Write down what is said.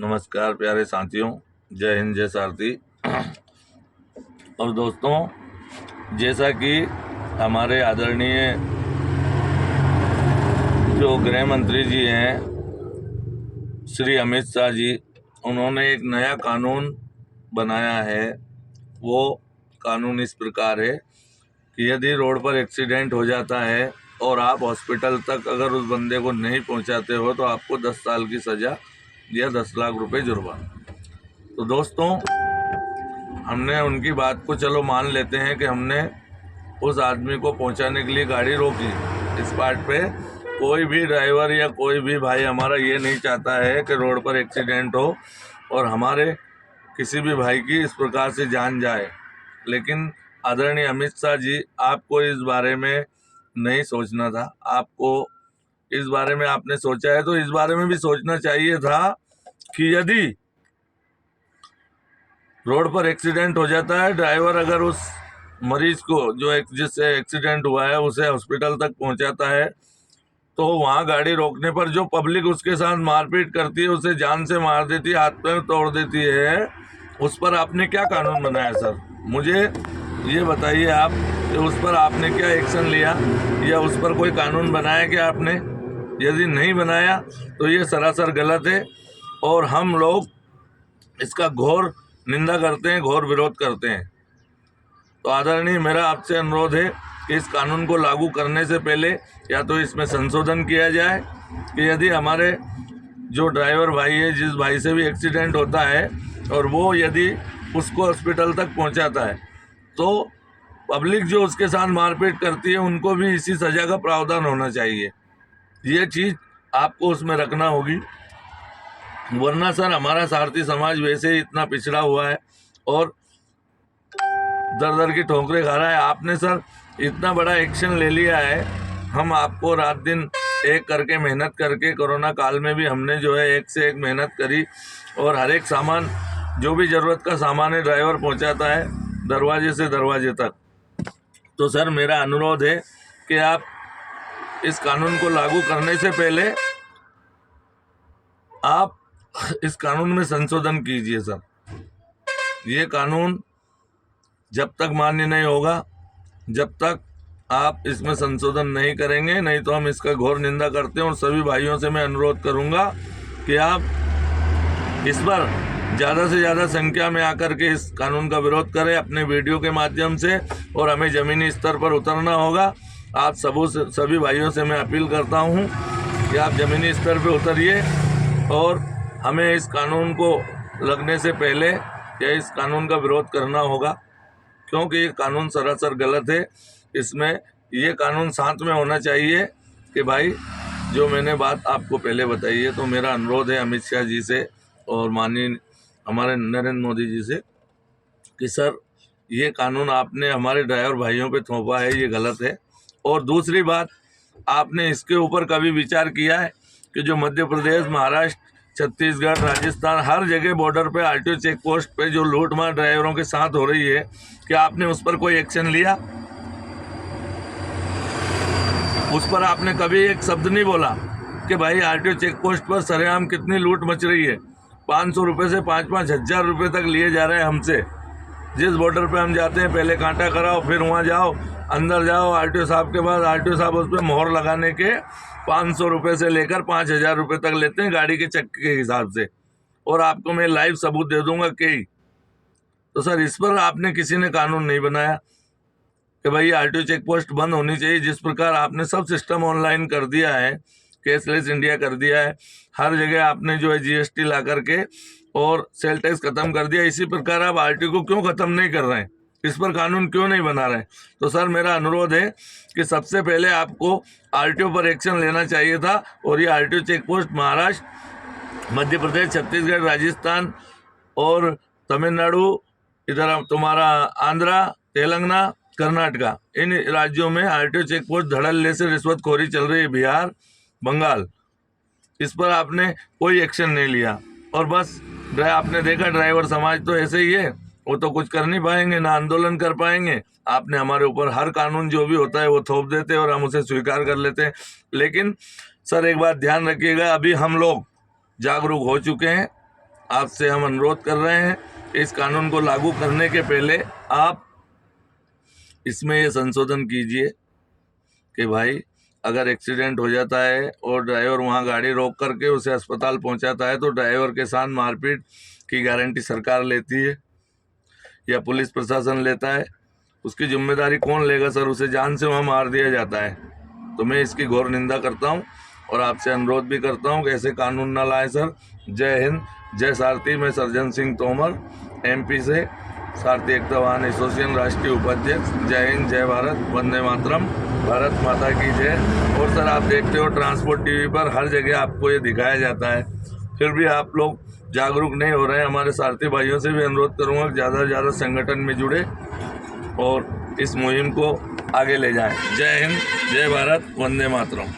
नमस्कार प्यारे साथियों, जय हिंद, जय सारथी। और दोस्तों, जैसा कि हमारे आदरणीय जो गृह मंत्री जी हैं श्री अमित शाह जी, उन्होंने एक नया कानून बनाया है। वो कानून इस प्रकार है कि यदि रोड पर एक्सीडेंट हो जाता है और आप हॉस्पिटल तक अगर उस बंदे को नहीं पहुंचाते हो तो आपको 10 साल की सज़ा या 10 लाख रुपए जुर्माना। तो दोस्तों, हमने उनकी बात को चलो मान लेते हैं कि हमने उस आदमी को पहुंचाने के लिए गाड़ी रोकी। इस बात पे कोई भी ड्राइवर या कोई भी भाई हमारा ये नहीं चाहता है कि रोड पर एक्सीडेंट हो और हमारे किसी भी भाई की इस प्रकार से जान जाए। लेकिन आदरणीय अमित शाह जी, आपको इस बारे में नहीं सोचना था। आपको इस बारे में आपने सोचा है तो इस बारे में भी सोचना चाहिए था कि यदि रोड पर एक्सीडेंट हो जाता है, ड्राइवर अगर उस मरीज को जिससे एक्सीडेंट हुआ है उसे हॉस्पिटल तक पहुंचाता है तो वहां गाड़ी रोकने पर जो पब्लिक उसके साथ मारपीट करती है, उसे जान से मार देती है, हाथ पैर तोड़ देती है, उस पर आपने क्या कानून बनाया सर? मुझे ये बताइए आप कि उस पर आपने क्या एक्शन लिया या उस पर कोई कानून बनाया क्या आपने? यदि नहीं बनाया तो ये सरासर गलत है और हम लोग इसका घोर निंदा करते हैं, घोर विरोध करते हैं। तो आदरणीय, मेरा आपसे अनुरोध है कि इस कानून को लागू करने से पहले या तो इसमें संशोधन किया जाए कि यदि हमारे जो ड्राइवर भाई है, जिस भाई से भी एक्सीडेंट होता है और वो यदि उसको हॉस्पिटल तक पहुंचाता है तो पब्लिक जो उसके साथ मारपीट करती है उनको भी इसी सज़ा का प्रावधान होना चाहिए। ये चीज़ आपको उसमें रखना होगी, वरना सर हमारा सारथी समाज वैसे ही इतना पिछड़ा हुआ है और दर दर की ठोकरें खा रहा है। आपने सर इतना बड़ा एक्शन ले लिया है। हम आपको रात दिन एक करके मेहनत करके, कोरोना काल में भी हमने जो है एक से एक मेहनत करी और हर एक सामान, जो भी ज़रूरत का सामान है, ड्राइवर पहुंचाता है दरवाजे से दरवाजे तक। तो सर मेरा अनुरोध है कि आप इस कानून को लागू करने से पहले आप इस कानून में संशोधन कीजिए सर। ये कानून जब तक मान्य नहीं होगा, जब तक आप इसमें संशोधन नहीं करेंगे, नहीं तो हम इसका घोर निंदा करते हैं। और सभी भाइयों से मैं अनुरोध करूंगा कि आप इस पर ज़्यादा से ज़्यादा संख्या में आकर के इस कानून का विरोध करें अपने वीडियो के माध्यम से, और हमें ज़मीनी स्तर पर उतरना होगा। आप सभी भाइयों से मैं अपील करता हूं कि आप ज़मीनी स्तर पर उतरिए और हमें इस कानून को लगने से पहले या इस कानून का विरोध करना होगा, क्योंकि ये कानून सरासर गलत है। इसमें ये कानून साथ में होना चाहिए कि भाई, जो मैंने बात आपको पहले बताई है, तो मेरा अनुरोध है अमित शाह जी से और माननीय हमारे नरेंद्र मोदी जी से कि सर ये कानून आपने हमारे ड्राइवर भाइयों पे थोपा है, ये गलत है। और दूसरी बात, आपने इसके ऊपर कभी विचार किया है कि जो मध्य प्रदेश, महाराष्ट्र, छत्तीसगढ़, राजस्थान, हर जगह बॉर्डर पे आरटीओ चेक पोस्ट पे जो लूटमार ड्राइवरों के साथ हो रही है, क्या आपने उस पर कोई एक्शन लिया? उस पर आपने कभी एक शब्द नहीं बोला कि भाई आरटीओ चेक पोस्ट पर सरेआम कितनी लूट मच रही है। 500 रुपये से 5-5 हज़ार रुपये तक लिए जा रहे हैं हमसे। जिस बॉर्डर पे हम जाते हैं पहले कांटा कराओ, फिर वहाँ जाओ, अंदर जाओ आरटीओ साहब के पास, आरटीओ साहब उस पर मोहर लगाने के 500 रुपये से लेकर 5,000 रुपये तक लेते हैं गाड़ी के चक्के के हिसाब से। और आपको मैं लाइव सबूत दे दूंगा कई। तो सर इस पर आपने किसी ने कानून नहीं बनाया कि भाई आरटीओ चेक पोस्ट बंद होनी चाहिए। जिस प्रकार आपने सब सिस्टम ऑनलाइन कर दिया है, कैशलेस इंडिया कर दिया है, हर जगह आपने जो है जीएसटी ला करके और सेल टैक्स खत्म कर दिया, इसी प्रकार आप आरटीओ को क्यों खत्म नहीं कर रहे हैं? इस पर कानून क्यों नहीं बना रहे हैं? तो सर मेरा अनुरोध है कि सबसे पहले आपको आरटीओ पर एक्शन लेना चाहिए था। और ये RTO check post Maharashtra, Madhya Pradesh, Chhattisgarh, Rajasthan और तमिलनाडु, इधर तुम्हारा आंध्रा, तेलंगाना, कर्नाटका, इन राज्यों में आरटीओ चेक पोस्ट धड़ल्ले से रिश्वतखोरी चल रही है। बिहार, बंगाल, इस पर आपने कोई एक्शन नहीं लिया। और बस आपने देखा ड्राइवर समाज तो ऐसे ही है, वो तो कुछ कर नहीं पाएंगे, ना आंदोलन कर पाएंगे। आपने हमारे ऊपर हर कानून जो भी होता है वो थोप देते हैं और हम उसे स्वीकार कर लेते हैं। लेकिन सर एक बात ध्यान रखिएगा, अभी हम लोग जागरूक हो चुके हैं आपसे हम अनुरोध कर रहे हैं कि इस कानून को लागू करने के पहले आप इसमें ये संशोधन कीजिए कि भाई अगर एक्सीडेंट हो जाता है और ड्राइवर वहाँ गाड़ी रोक करके उसे अस्पताल पहुँचाता है तो ड्राइवर के साथ मारपीट की गारंटी सरकार लेती है या पुलिस प्रशासन लेता है? उसकी जिम्मेदारी कौन लेगा सर? उसे जान से वहाँ मार दिया जाता है। तो मैं इसकी घोर निंदा करता हूँ और आपसे अनुरोध भी करता हूँ कि ऐसे कानून ना लाएं सर। जय हिंद, जय सारथी। मैं सर्जन सिंह तोमर, MP से, सारथी एकता वाहन एसोसिएशन राष्ट्रीय उपाध्यक्ष। जय हिंद, जय भारत, वंदे मातरम, भारत माता की जय। और सर आप देखते हो ट्रांसपोर्ट TV पर हर जगह आपको ये दिखाया जाता है, फिर भी आप लोग जागरूक नहीं हो रहे हैं। हमारे सारथी भाइयों से भी अनुरोध करूंगा कि ज़्यादा से ज़्यादा संगठन में जुड़े और इस मुहिम को आगे ले जाएं। जय हिंद, जय भारत, वंदे मातरम।